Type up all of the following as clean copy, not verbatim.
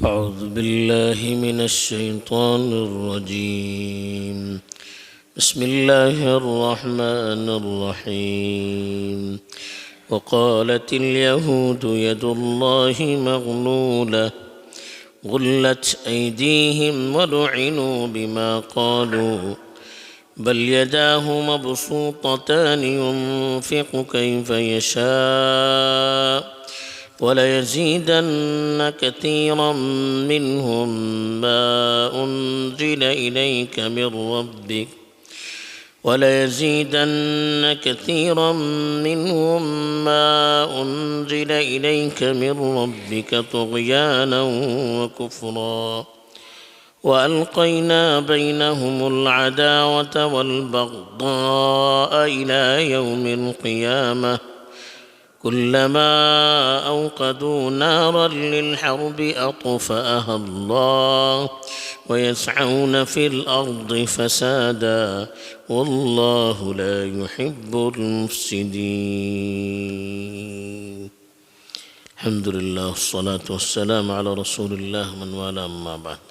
أعوذ بالله من الشيطان الرجيم. بسم الله الرحمن الرحيم. وقالت اليهود يد الله مغلولة غلت أيديهم ولعنوا بما قالوا بل يداه مبسوطتان ينفق كيف يشاء وليزيدن كثيرا منهم ما أنزل إليك من ربك طغيانا وكفرا وألقينا بينهم العداوة والبغضاء إلى يوم القيامة كلما أوقدوا نارا للحرب أطفأها الله ويسعون في الأرض فسادا والله لا يحب المفسدين. الحمد لله والصلاة والسلام على رسول الله من والاه أما بعد.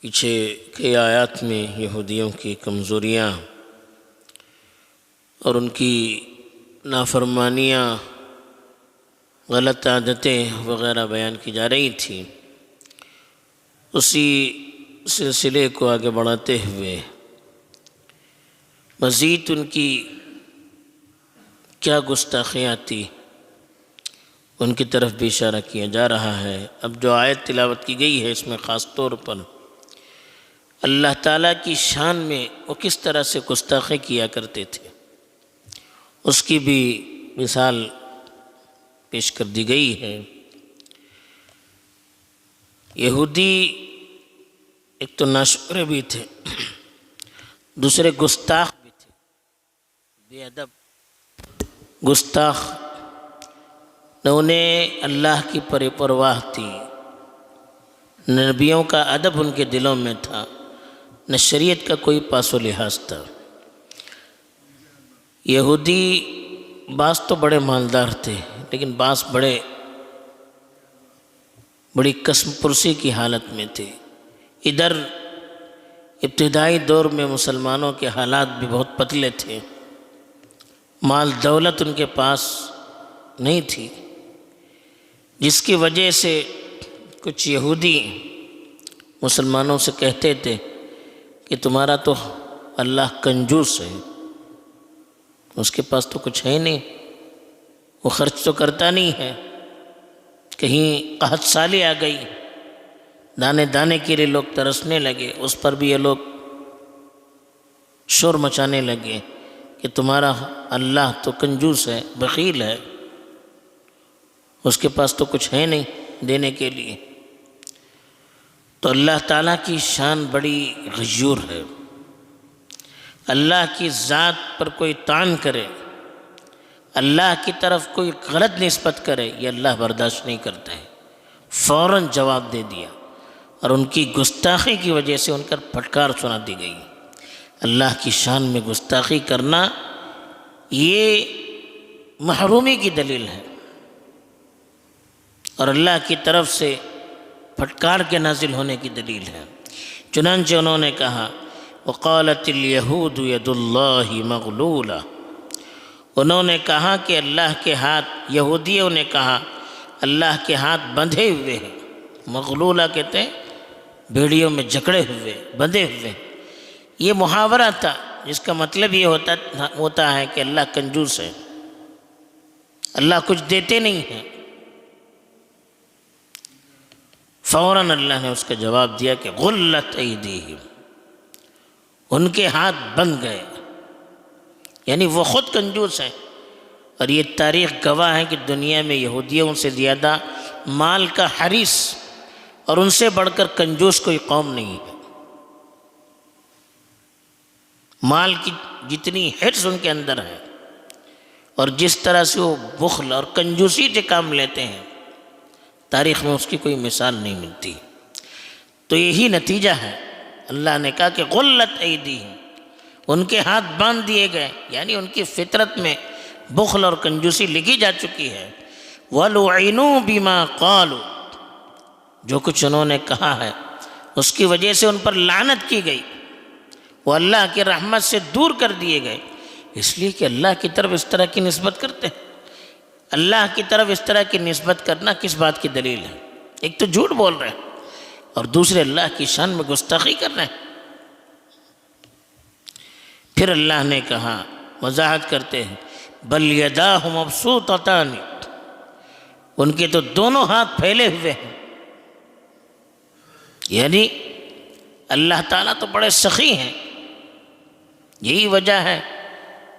پیچھے کئی آیات میں یہودیوں کی کمزوریاں اور ان کی نافرمانیاں، غلط عادتیں وغیرہ بیان کی جا رہی تھیں. اسی سلسلے کو آگے بڑھاتے ہوئے مزید ان کی کیا گستاخیاں تھی ان کی طرف بھی اشارہ کیا جا رہا ہے. اب جو آیت تلاوت کی گئی ہے اس میں خاص طور پر اللہ تعالیٰ کی شان میں وہ کس طرح سے گستاخی کیا کرتے تھے اس کی بھی مثال پیش کر دی گئی ہے. یہودی ایک تو ناشکر بھی تھے، دوسرے گستاخ بھی تھے، بے ادب گستاخ. نہ انہیں اللہ کی پرواہ تھی، نہ نبیوں کا ادب ان کے دلوں میں تھا، نہ شریعت کا کوئی پاس و لحاظ تھا. یہودی بعض تو بڑے مالدار تھے لیکن بعض بڑی قسم پرسی کی حالت میں تھے. ادھر ابتدائی دور میں مسلمانوں کے حالات بھی بہت پتلے تھے، مال دولت ان کے پاس نہیں تھی، جس کی وجہ سے کچھ یہودی مسلمانوں سے کہتے تھے کہ تمہارا تو اللہ کنجوس ہے، اس کے پاس تو کچھ ہے نہیں، وہ خرچ تو کرتا نہیں ہے. کہیں قحط سالی آ گئی، دانے دانے کے لیے لوگ ترسنے لگے، اس پر بھی یہ لوگ شور مچانے لگے کہ تمہارا اللہ تو کنجوس ہے، بخیل ہے، اس کے پاس تو کچھ ہے نہیں دینے کے لیے. تو اللہ تعالیٰ کی شان بڑی غیور ہے. اللہ کی ذات پر کوئی طعن کرے، اللہ کی طرف کوئی غلط نسبت کرے، یہ اللہ برداشت نہیں کرتا ہے. فوراً جواب دے دیا اور ان کی گستاخی کی وجہ سے ان کا پھٹکار سنا دی گئی. اللہ کی شان میں گستاخی کرنا یہ محرومی کی دلیل ہے اور اللہ کی طرف سے پھٹکار کے نازل ہونے کی دلیل ہے. چنانچہ انہوں نے کہا وقالت اليہود ید اللہ مغلولہ، انہوں نے کہا کہ اللہ کے ہاتھ، یہودیوں نے کہا اللہ کے ہاتھ بندھے ہوئے ہیں. مغلولہ کہتے ہیں بیڑیوں میں جکڑے ہوئے، بندھے ہوئے. یہ محاورہ تھا جس کا مطلب یہ ہوتا ہے کہ اللہ کنجوس ہے، اللہ کچھ دیتے نہیں ہیں. فوراً اللہ نے اس کا جواب دیا کہ غلت ایدیہم، ان کے ہاتھ بند گئے، یعنی وہ خود کنجوس ہیں. اور یہ تاریخ گواہ ہے کہ دنیا میں یہودیوں سے زیادہ مال کا حریص اور ان سے بڑھ کر کنجوس کوئی قوم نہیں ہے. مال کی جتنی حرص ان کے اندر ہے اور جس طرح سے وہ بخل اور کنجوسی سے کام لیتے ہیں، تاریخ میں اس کی کوئی مثال نہیں ملتی. تو یہی نتیجہ ہے. اللہ نے کہا کہ غلت ایدیہم، ان کے ہاتھ باندھ دیے گئے، یعنی ان کی فطرت میں بخل اور کنجوسی لکھی جا چکی ہے. وَلُعِنُوا بِمَا قَالُوا، جو کچھ انہوں نے کہا ہے اس کی وجہ سے ان پر لعنت کی گئی، وہ اللہ کی رحمت سے دور کر دیے گئے، اس لیے کہ اللہ کی طرف اس طرح کی نسبت کرتے ہیں۔ اللہ کی طرف اس طرح کی نسبت کرنا کس بات کی دلیل ہے؟ ایک تو جھوٹ بول رہے ہیں اور دوسرے اللہ کی شان میں گستاخی کر رہے ہیں۔ پھر اللہ نے کہا وضاحت کرتے ہیں بل یداہ مبسوطتان، ان کے تو دونوں ہاتھ پھیلے ہوئے ہیں، یعنی اللہ تعالیٰ تو بڑے سخی ہیں۔ یہی وجہ ہے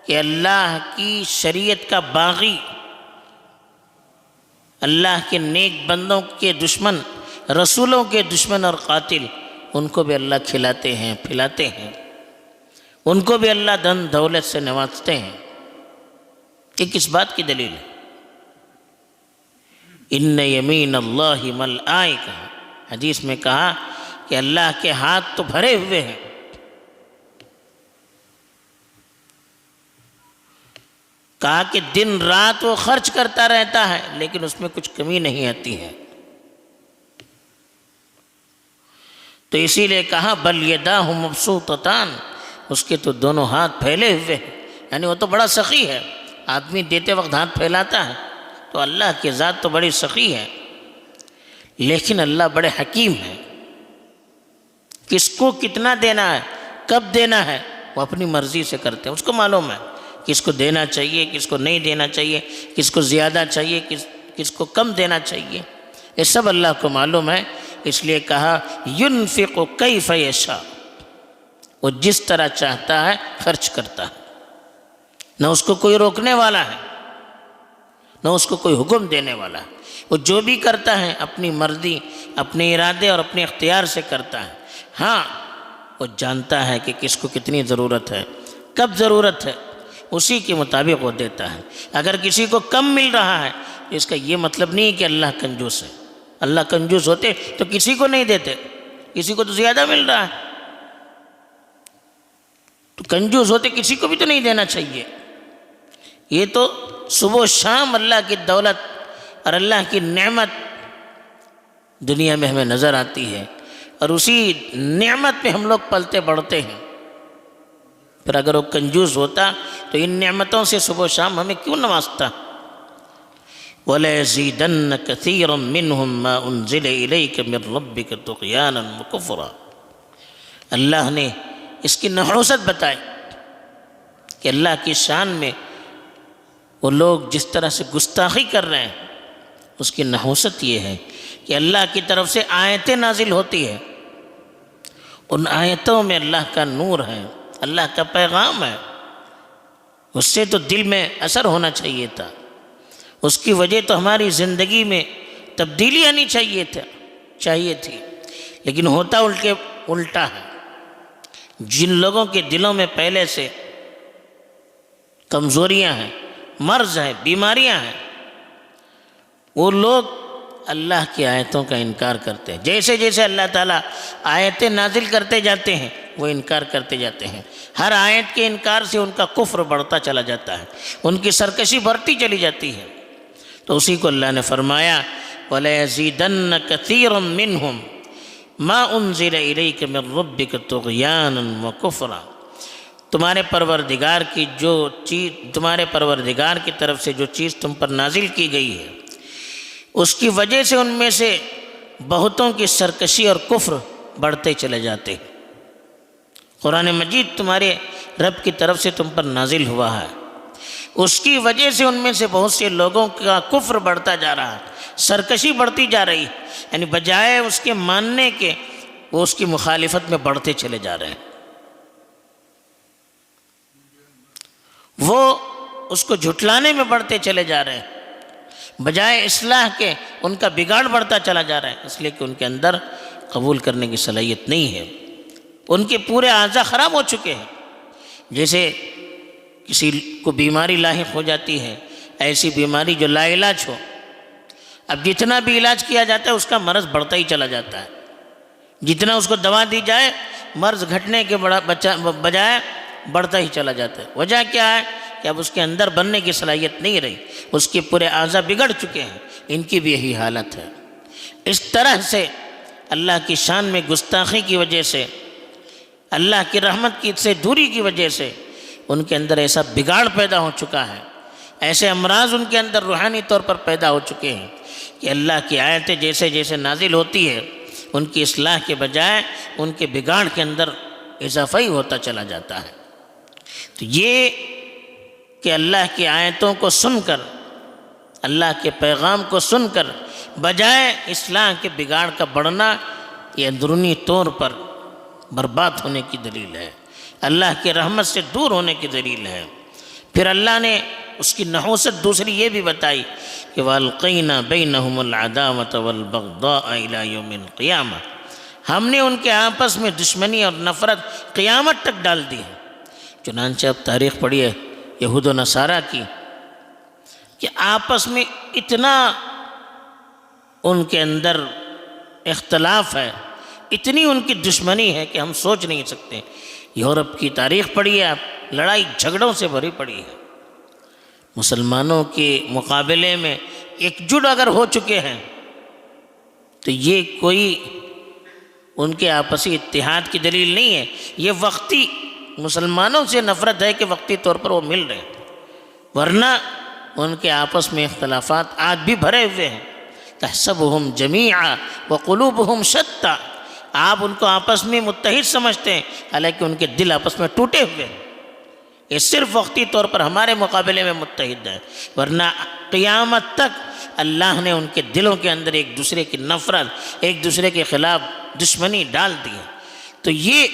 کہ اللہ کی شریعت کا باغی، اللہ کے نیک بندوں کے دشمن، رسولوں کے دشمن اور قاتل، ان کو بھی اللہ کھلاتے ہیں، پھلاتے ہیں، ان کو بھی اللہ دھن دولت سے نوازتے ہیں۔ یہ کس بات کی دلیل ہے؟ ان یمین اللہ ملآ، کہا حدیث میں کہا کہ اللہ کے ہاتھ تو بھرے ہوئے ہیں۔ کہا کہ دن رات وہ خرچ کرتا رہتا ہے لیکن اس میں کچھ کمی نہیں آتی ہے، تو اسی لیے کہا بل یداہ مبسوطتان، اس کے تو دونوں ہاتھ پھیلے ہوئے ہیں، یعنی وہ تو بڑا سخی ہے۔ آدمی دیتے وقت ہاتھ پھیلاتا ہے تو اللہ کی ذات تو بڑی سخی ہے، لیکن اللہ بڑے حکیم ہیں۔ کس کو کتنا دینا ہے، کب دینا ہے، وہ اپنی مرضی سے کرتے ہیں، اس کو معلوم ہے کس کو دینا چاہیے، کس کو نہیں دینا چاہیے، کس کو زیادہ چاہیے، کس کو کم دینا چاہیے، یہ سب اللہ کو معلوم ہے۔ اس لیے کہا ينفق کیف یشاء، وہ جس طرح چاہتا ہے خرچ کرتا ہے، نہ اس کو کوئی روکنے والا ہے نہ اس کو کوئی حکم دینے والا ہے، وہ جو بھی کرتا ہے اپنی مرضی، اپنے ارادے اور اپنے اختیار سے کرتا ہے۔ ہاں وہ جانتا ہے کہ کس کو کتنی ضرورت ہے، کب ضرورت ہے، اسی کے مطابق وہ دیتا ہے۔ اگر کسی کو کم مل رہا ہے تو اس کا یہ مطلب نہیں کہ اللہ کنجوس ہے۔ اللہ کنجوس ہوتے تو کسی کو نہیں دیتے، کسی کو تو زیادہ مل رہا ہے، تو کنجوس ہوتے کسی کو بھی تو نہیں دینا چاہیے۔ یہ تو صبح و شام اللہ کی دولت اور اللہ کی نعمت دنیا میں ہمیں نظر آتی ہے، اور اسی نعمت میں ہم لوگ پلتے بڑھتے ہیں۔ پھر اگر وہ کنجوس ہوتا تو ان نعمتوں سے صبح و شام ہمیں کیوں نوازتا؟ وَلَيَزِيدَنَّ كَثِيرًا مِّنْهُمْ مَا أُنزِلَ إِلَيْكَ مِن رَّبِّكَ طُغْيَانًا وَكُفْرًا۔ اللہ نے اس کی نحوست بتائی کہ اللہ کی شان میں وہ لوگ جس طرح سے گستاخی کر رہے ہیں، اس کی نحوست یہ ہے کہ اللہ کی طرف سے آیتیں نازل ہوتی ہیں، ان آیتوں میں اللہ کا نور ہے، اللہ کا پیغام ہے، اس سے تو دل میں اثر ہونا چاہیے تھا، اس کی وجہ تو ہماری زندگی میں تبدیلی آنی چاہیے تھی، لیکن ہوتا الٹا ہے۔ جن لوگوں کے دلوں میں پہلے سے کمزوریاں ہیں، مرض ہے، بیماریاں ہیں، وہ لوگ اللہ کی آیتوں کا انکار کرتے ہیں۔ جیسے جیسے اللہ تعالیٰ آیتیں نازل کرتے جاتے ہیں وہ انکار کرتے جاتے ہیں، ہر آیت کے انکار سے ان کا کفر بڑھتا چلا جاتا ہے، ان کی سرکشی بڑھتی چلی جاتی ہے۔ تو اسی کو اللہ نے فرمایا وَلَيَزِيدَنَّ كَثِيرًا مِّنْهُمْ مَا أُنزِلَ إِلَيْكَ مِن رَّبِّكَ طُغْيَانًا وَكُفْرًا۔ تمہارے پروردگار کی طرف سے جو چیز تم پر نازل کی گئی ہے، اس کی وجہ سے ان میں سے بہتوں کی سرکشی اور کفر بڑھتے چلے جاتے ہیں۔ قرآن مجید تمہارے رب کی طرف سے تم پر نازل ہوا ہے، اس کی وجہ سے ان میں سے بہت سے لوگوں کا کفر بڑھتا جا رہا ہے، سرکشی بڑھتی جا رہی ہے، یعنی بجائے اس کے ماننے کے وہ اس کی مخالفت میں بڑھتے چلے جا رہے ہیں، وہ اس کو جھٹلانے میں بڑھتے چلے جا رہے ہیں، بجائے اصلاح کے ان کا بگاڑ بڑھتا چلا جا رہا ہے، اس لیے کہ ان کے اندر قبول کرنے کی صلاحیت نہیں ہے، ان کے پورے اعضاء خراب ہو چکے ہیں۔ جیسے کسی کو بیماری لاحق ہو جاتی ہے، ایسی بیماری جو لا علاج ہو، اب جتنا بھی علاج کیا جاتا ہے اس کا مرض بڑھتا ہی چلا جاتا ہے، جتنا اس کو دوا دی جائے مرض گھٹنے کے بجائے بڑھتا ہی چلا جاتا ہے۔ وجہ کیا ہے کہ اب اس کے اندر بننے کی صلاحیت نہیں رہی، اس کے پورے اعضاء بگڑ چکے ہیں، ان کی بھی یہی حالت ہے۔ اس طرح سے اللہ کی شان میں گستاخی کی وجہ سے، اللہ کی رحمت کی سے دوری کی وجہ سے ان کے اندر ایسا بگاڑ پیدا ہو چکا ہے، ایسے امراض ان کے اندر روحانی طور پر پیدا ہو چکے ہیں کہ اللہ کی آیتیں جیسے جیسے نازل ہوتی ہے ان کی اصلاح کے بجائے ان کے بگاڑ کے اندر اضافہ ہی ہوتا چلا جاتا ہے۔ تو یہ کہ اللہ کی آیتوں کو سن کر، اللہ کے پیغام کو سن کر بجائے اصلاح کے بگاڑ کا بڑھنا، یہ اندرونی طور پر برباد ہونے کی دلیل ہے، اللہ کے رحمت سے دور ہونے کی دلیل ہے۔ پھر اللہ نے اس کی نحوست دوسری یہ بھی بتائی کہ وَأَلْقَيْنَا بَيْنَهُمُ الْعَدَاوَةَ وَالْبَغْضَاءَ إِلَى يَوْمِ الْقِيَامَةِ، ہم نے ان کے آپس میں دشمنی اور نفرت قیامت تک ڈال دی ہے۔ چنانچہ اب تاریخ پڑھی ہے یہود و نصارہ کی کہ آپس میں اتنا ان کے اندر اختلاف ہے، اتنی ان کی دشمنی ہے کہ ہم سوچ نہیں سکتے۔ یورپ کی تاریخ پڑھی ہے آپ، لڑائی جھگڑوں سے بھری پڑی ہے۔ مسلمانوں کے مقابلے میں ایک جٹ اگر ہو چکے ہیں تو یہ کوئی ان کے آپسی اتحاد کی دلیل نہیں ہے، یہ وقتی مسلمانوں سے نفرت ہے کہ وقتی طور پر وہ مل رہے ہیں، ورنہ ان کے آپس میں اختلافات آج بھی بھرے ہوئے ہیں۔ تحسبهم جميعا وقلوبهم شتى، آپ ان کو آپس میں متحد سمجھتے ہیں حالانکہ ان کے دل آپس میں ٹوٹے ہوئے ہیں۔ یہ صرف وقتی طور پر ہمارے مقابلے میں متحد ہے، ورنہ قیامت تک اللہ نے ان کے دلوں کے اندر ایک دوسرے کی نفرت، ایک دوسرے کے خلاف دشمنی ڈال دی ہے۔ تو یہ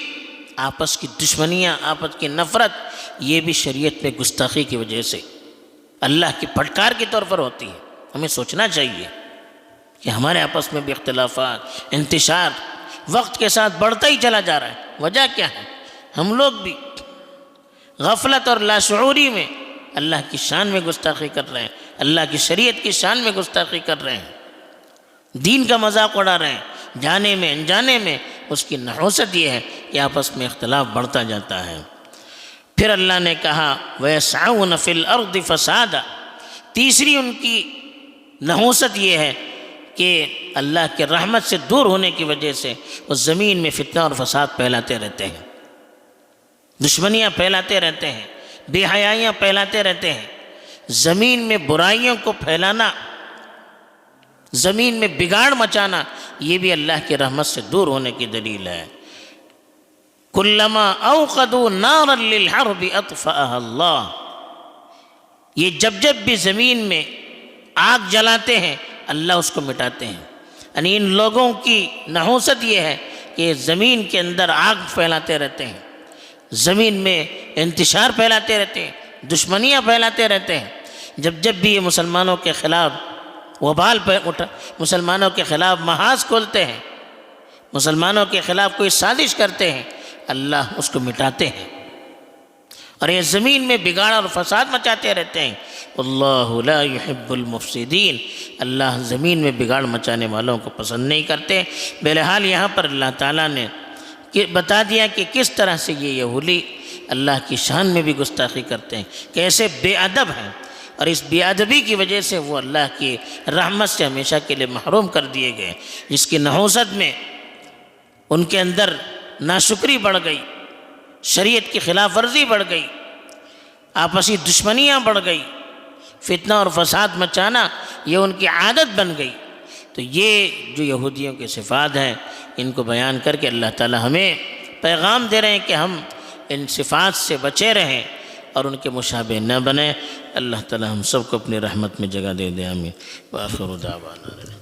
آپس کی دشمنیاں، آپس کی نفرت، یہ بھی شریعت میں گستاخی کی وجہ سے اللہ کی پھٹکار کے طور پر ہوتی ہے۔ ہمیں سوچنا چاہیے کہ ہمارے آپس میں بھی اختلافات، انتشار وقت کے ساتھ بڑھتا ہی چلا جا رہا ہے۔ وجہ کیا ہے؟ ہم لوگ بھی غفلت اور لاشعوری میں اللہ کی شان میں گستاخی کر رہے ہیں، اللہ کی شریعت کی شان میں گستاخی کر رہے ہیں، دین کا مذاق اڑا رہے ہیں، جانے میں انجانے میں۔ اس کی نحوست یہ ہے کہ آپس میں اختلاف بڑھتا جاتا ہے۔ پھر اللہ نے کہا وَيَسْعَوْنَ فِي الْأَرْضِ فَسَادًا، تیسری ان کی نحوست یہ ہے کہ اللہ کے رحمت سے دور ہونے کی وجہ سے وہ زمین میں فتنہ اور فساد پھیلاتے رہتے ہیں، دشمنیاں پھیلاتے رہتے ہیں، بے حیائیاں پھیلاتے رہتے ہیں۔ زمین میں برائیوں کو پھیلانا، زمین میں بگاڑ مچانا، یہ بھی اللہ کی رحمت سے دور ہونے کی دلیل ہے۔ کلما اوقدوا نارا للحرب اطفأها اللہ، یہ جب بھی زمین میں آگ جلاتے ہیں اللہ اس کو مٹاتے ہیں۔ یعنی ان لوگوں کی نحوست یہ ہے کہ زمین کے اندر آگ پھیلاتے رہتے ہیں، زمین میں انتشار پھیلاتے رہتے ہیں، دشمنیاں پھیلاتے رہتے ہیں۔ جب بھی یہ مسلمانوں کے خلاف وبال پہ مسلمانوں کے خلاف محاذ کھولتے ہیں، مسلمانوں کے خلاف کوئی سازش کرتے ہیں، اللہ اس کو مٹاتے ہیں اور یہ زمین میں بگاڑ اور فساد مچاتے رہتے ہیں۔ اللہ لا يحب المفسدین، اللہ زمین میں بگاڑ مچانے والوں کو پسند نہیں کرتے۔ بہرحال یہاں پر اللہ تعالیٰ نے بتا دیا کہ کس طرح سے یہ یہودی اللہ کی شان میں بھی گستاخی کرتے ہیں، کیسے بے ادب ہیں، اور اس بے ادبی کی وجہ سے وہ اللہ کی رحمت سے ہمیشہ کے لیے محروم کر دیے گئے، جس کی نحوست میں ان کے اندر ناشکری بڑھ گئی، شریعت کی خلاف ورزی بڑھ گئی، آپسی دشمنیاں بڑھ گئی، فتنہ اور فساد مچانا یہ ان کی عادت بن گئی۔ تو یہ جو یہودیوں کے صفات ہیں ان کو بیان کر کے اللہ تعالی ہمیں پیغام دے رہے ہیں کہ ہم ان صفات سے بچے رہیں اور ان کے مشابہ نہ بنیں۔ اللہ تعالی ہم سب کو اپنی رحمت میں جگہ دے دے، آمین۔ وآخر دعوانا